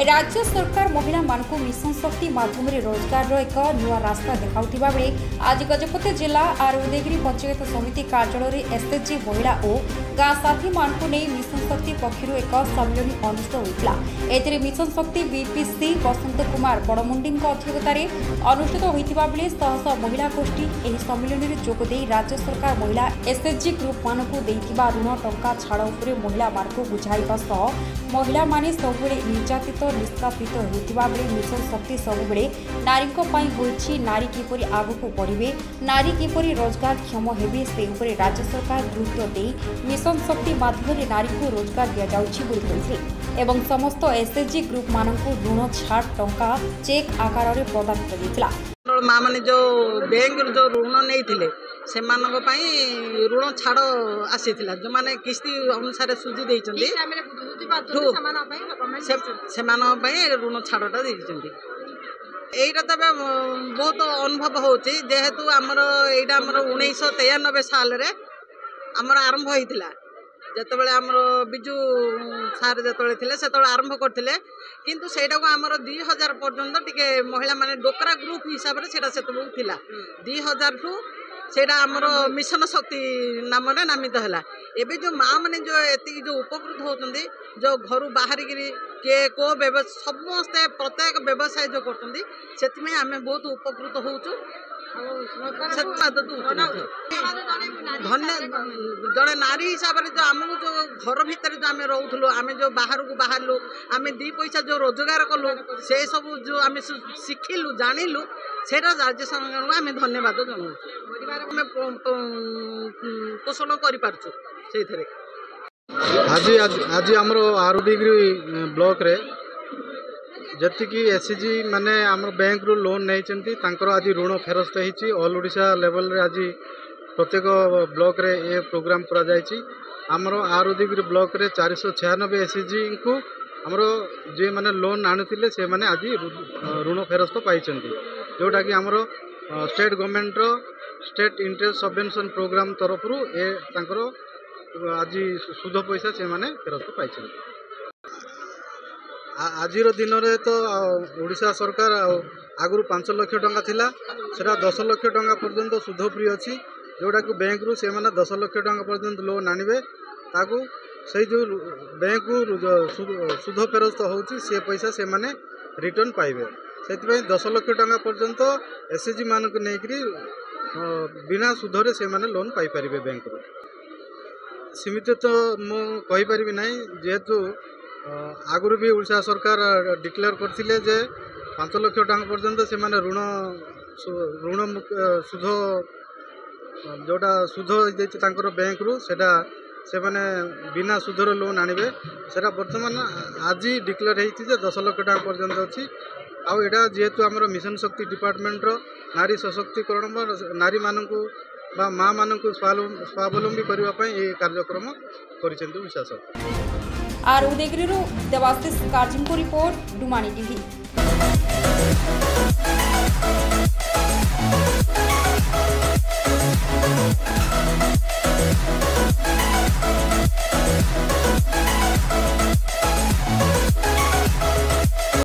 राज्य सरकार महिला मानकु मिशन शक्ति माध्यम रोजगार एक नुआ रास्ता देखाउथिबा बेले आज गजपति जिला और उदयगिरी पंचायत समिति कार्यालय एसएचजी महिला और गाँ साथी मानकु नहीं मिशन शक्ति पक्षर एक सम्मेलन अनुष्ठित होता। एथिरे मिशन शक्ति बीपीसी बसंत कुमार बड़मुंडी अध्यक्षतार अनुष्ठित होता बेले शह शह महिला गोष्ठी एही सम्मेलन में जोगदे राज्य सरकार महिला एसएचजी ग्रुप मानकु देइथिबा ऋण टंका छाड़ उपरे महिला मानकु बुझाइबा सह महिला माने सबुबले निर्यातित निष्कासित होता बेले मिशन शक्ति सबुबले नारी नारी किपरि आगक बढ़े नारी किपरि रोजगार क्षम हेबे से उपरे राज्य सरकार गुरुत्व दे मिशन शक्ति माध्यम नारी को रोजगार दि जाउछि एवं समस्त एसएचजी ग्रुप मानकु ऋण छाड़ टंका चेक आकार में प्रदान कर माँ मैंने जो बैंक जो ऋण नहीं से ऋण छाड़ आसी जो मैंने किस्ती अनुसार सुझी देती ऋण छाड़ा यहीटा तो बहुत अनुभव होेतु आमर यहाँ 1993 साल आमर आरंभ होता जिते आमर बिजु सार जो से आरंभ करते किंतु सेटा को आमर 2000 पर्यंत टिके महिला माने डोकरा ग्रुप हिसाब से 2000 ठू सेटा आमर मिशन शक्ति नाम नामित है। एबे जो माँ मैंने जो एति जो उपकृत होती जो घर बाहर किए को समस्ते प्रत्येक व्यवसाय जो करते आम बहुत उपकृत होचु। धन्य जड़े नारी हिसाब से जो आमको जो घर भितर जो आम रोलु आम जो बाहर को बाहरलु आम दी पैसा जो रोजगार कलु से सब जो आम शिखिलु जानिलु से राज्य सरकार को आम धन्यवाद जनाऊँ आम पोषण कर आज आमर आरुदिगिरी ब्लॉक रे जतिकी एसएचजी माने आम बैंक रू लोन नहीं आज ऋण फेरस्त होती ऑल ओडिशा लेवल रे आज प्रत्येक ब्लॉक रे ये प्रोग्राम करा जायछि। आमर आरुदिगिरी ब्लॉक रे 496 एसएचजी को आमर जे माने लोन आनुथिले से माने आज ऋण फेरस्त पाइछन्ति जोटा कि आमर स्टेट गवर्नमेंट रो स्टेट इंटरेस्ट सबवेंशन प्रोग्राम तरफ रु ए तांकर आज सुध पैसा से माने फेरस्त पाइछन्ति। आज दिन रे तो ओडिशा सरकार आगु 5 लाख टंका थिला सेटा 10 लाख टंका पर्यंत सुध फ्री अच्छी जोटा कि बैंक रु से माने 10 लाख टंका पर्यंत लोन आनिबे ताकू से जो बैंक सुध फेरस्त होची से पैसा से माने रिटर्न पाइबे से 10 लाख टंका पर्यंत एसएचजी मानक नेकरी बिना सुधरे से माने लोन पाई परिबे बैंक रु। सीमित तो मो कहि परिबि नै जेहेतु आगुरी भी ओडिशा सरकार डिक्लेयर करथिले जे 5 लाख टंका पर्यंत से माने ऋण सुध जोटा सुध देछि तांकर बैंक रु सेटा से माने बिना सुधर लोन आनिबे सेटा वर्तमान आज डिक्लेयर हेछि जे 10 लाख टंका पर्यंत अछि। आ एटा जेहेतु आमर मिशन शक्ति डिपार्टमेंट रो नारी सशक्तिकरण नारी मानकु बा माँ मानकु स्वावलंबी करबा पई ए कार्यक्रम करिसेंति ओडिशा सरकार। आर उदयगिरी देवाशीष कार्जिंग को रिपोर्ट डुमानी टीवी।